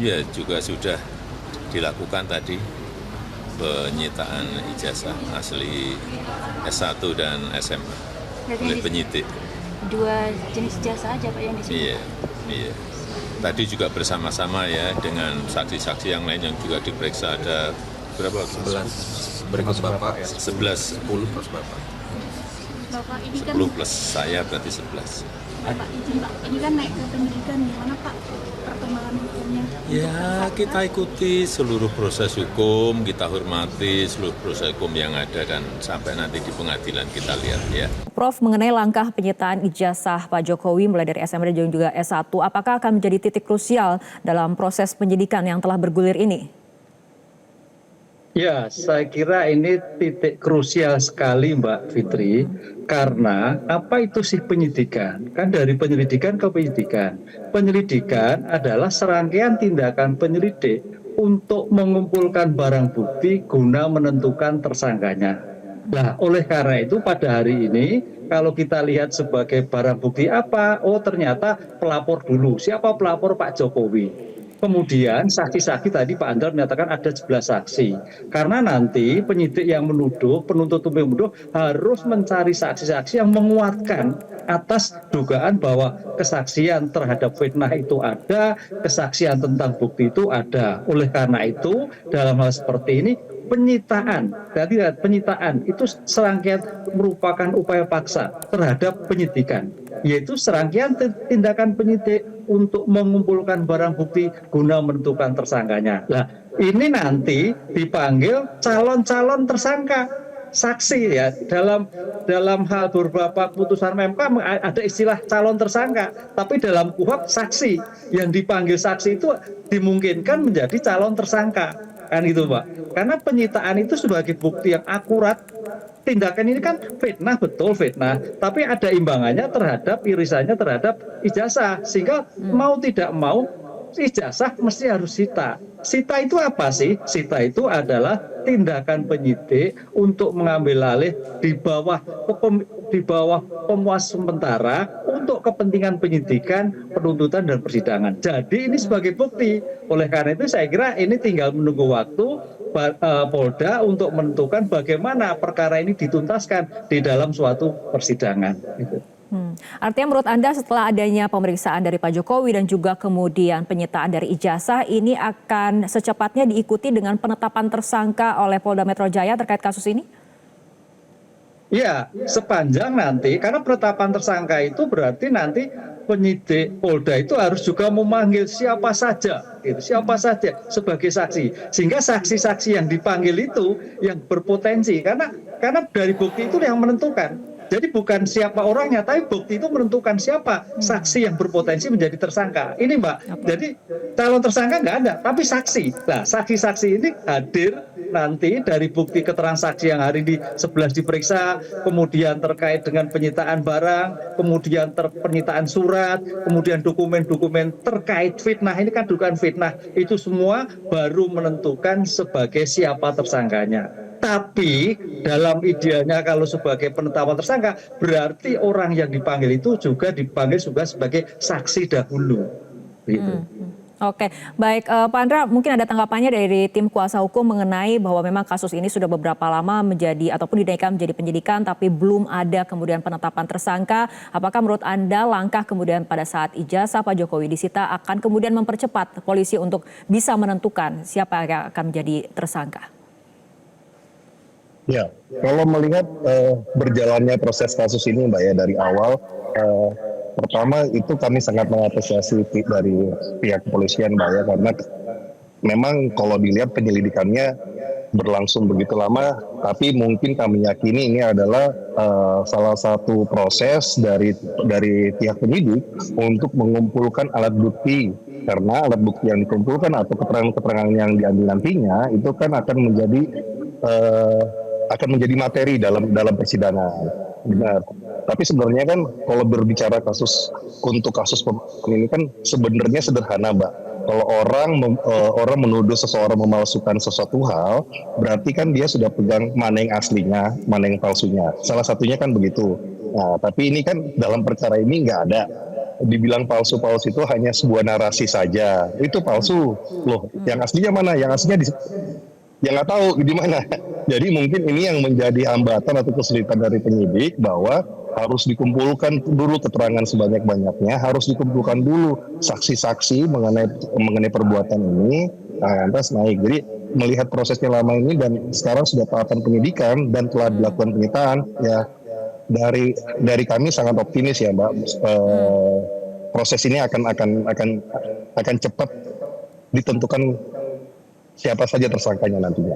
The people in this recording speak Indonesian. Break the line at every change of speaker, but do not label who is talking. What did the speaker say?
Ya, juga sudah dilakukan tadi penyitaan ijazah asli S1 dan SMA oleh penyidik.
Dua jenis ijazah aja Pak yang di sini.
Iya, iya. Tadi juga bersama-sama ya dengan saksi-saksi yang lain yang juga diperiksa ada berapa?
11 berikut Bapak ya.
11.
10 plus Bapak.
Bapak ini kan
10 plus saya berarti 11.
Bapak izin Pak, ini kan naik ke penyidikan, gimana Pak perkembangan hukumnya?
Ya, kita ikuti seluruh proses hukum, kita hormati seluruh proses hukum yang ada dan sampai nanti di pengadilan kita lihat ya.
Prof, mengenai langkah penyitaan ijazah Pak Jokowi mulai dari SMA dan juga S1, apakah akan menjadi titik krusial dalam proses penyidikan yang telah bergulir ini?
Ya, saya kira ini titik krusial sekali Mbak Fitri, karena apa itu sih penyidikan? Kan dari penyelidikan ke penyidikan. Penyelidikan adalah serangkaian tindakan penyelidik untuk mengumpulkan barang bukti guna menentukan tersangkanya. Nah, oleh karena itu pada hari ini kalau kita lihat sebagai barang bukti apa? Oh, ternyata pelapor dulu. Siapa pelapor? Pak Jokowi. Kemudian saksi-saksi tadi Pak Andra menyatakan ada 11 saksi. Karena nanti penyidik yang menuduh, penuntut umum yang menuduh harus mencari saksi-saksi yang menguatkan atas dugaan bahwa kesaksian terhadap fitnah itu ada, kesaksian tentang bukti itu ada. Oleh karena itu dalam hal seperti ini penyitaan, berarti penyitaan itu serangkaian merupakan upaya paksa terhadap penyidikan, yaitu serangkaian tindakan penyidik untuk mengumpulkan barang bukti guna menentukan tersangkanya. Nah, ini nanti dipanggil calon-calon tersangka, saksi ya. Dalam hal beberapa putusan MK ada istilah calon tersangka, tapi dalam KUHP saksi yang dipanggil saksi itu dimungkinkan menjadi calon tersangka. Kan itu Pak, karena penyitaan itu sebagai bukti yang akurat. Tindakan ini kan fitnah, betul fitnah, tapi ada imbangannya terhadap irisannya terhadap ijazah, sehingga mau tidak mau ijazah mesti harus sita. Sita itu apa sih? Sita itu adalah tindakan penyidik untuk mengambil alih di bawah pemuas sementara untuk kepentingan penyidikan, penuntutan dan persidangan. Jadi ini sebagai bukti. Oleh karena itu saya kira ini tinggal menunggu waktu Polda untuk menentukan bagaimana perkara ini dituntaskan di dalam suatu persidangan.
Artinya menurut Anda setelah adanya pemeriksaan dari Pak Jokowi dan juga kemudian penyitaan dari ijazah, ini akan secepatnya diikuti dengan penetapan tersangka oleh Polda Metro Jaya terkait kasus ini?
Ya, sepanjang nanti, karena penetapan tersangka itu berarti nanti penyidik Polda itu harus juga memanggil siapa saja, gitu, siapa saja sebagai saksi, sehingga saksi-saksi yang dipanggil itu yang berpotensi, karena dari bukti itu yang menentukan. Jadi bukan siapa orangnya, tapi bukti itu menentukan siapa saksi yang berpotensi menjadi tersangka. Ini Mbak, jadi calon tersangka nggak ada, tapi saksi. Nah, saksi-saksi ini hadir nanti dari bukti keterangan saksi yang hari ini 11 diperiksa, kemudian terkait dengan penyitaan barang, kemudian penyitaan surat, kemudian dokumen-dokumen terkait fitnah. Ini kan dugaan fitnah. Itu semua baru menentukan sebagai siapa tersangkanya. Tapi dalam idealnya kalau sebagai penetapan tersangka berarti orang yang dipanggil itu juga dipanggil juga sebagai saksi dahulu. Gitu.
Oke, baik Pak Andra, mungkin ada tanggapannya dari tim kuasa hukum mengenai bahwa memang kasus ini sudah beberapa lama menjadi ataupun dinaikkan menjadi penyidikan tapi belum ada kemudian penetapan tersangka. Apakah menurut Anda langkah kemudian pada saat ijazah Pak Jokowi disita akan kemudian mempercepat polisi untuk bisa menentukan siapa yang akan menjadi tersangka?
Ya, kalau melihat berjalannya proses kasus ini Mbak ya dari awal, pertama itu kami sangat mengapresiasi dari pihak kepolisian Mbak ya, karena memang kalau dilihat penyelidikannya berlangsung begitu lama, tapi mungkin kami yakini ini adalah salah satu proses dari pihak penyidik untuk mengumpulkan alat bukti, karena alat bukti yang dikumpulkan atau keterangan-keterangan yang diambil nantinya itu kan akan menjadi materi dalam persidangan. Benar. Tapi sebenarnya kan kalau berbicara untuk kasus pembunuhan ini kan sebenarnya sederhana, Mbak. Kalau orang menuduh seseorang memalsukan sesuatu hal, berarti kan dia sudah pegang mana yang aslinya, mana yang palsunya. Salah satunya kan begitu. Nah, tapi ini kan dalam perkara ini nggak ada. dibilang palsu-palsu itu hanya sebuah narasi saja. Itu palsu. Loh, yang aslinya mana? Yang aslinya ya nggak tahu di mana. Jadi mungkin ini yang menjadi hambatan atau kesulitan dari penyidik, bahwa harus dikumpulkan dulu keterangan sebanyak-banyaknya, harus dikumpulkan dulu saksi-saksi mengenai perbuatan ini, lantas naik. Jadi melihat prosesnya lama ini dan sekarang sudah tahapan penyidikan dan telah dilakukan penyitaan, ya dari kami sangat optimis ya Mbak, proses ini akan cepat ditentukan siapa saja tersangkanya nantinya.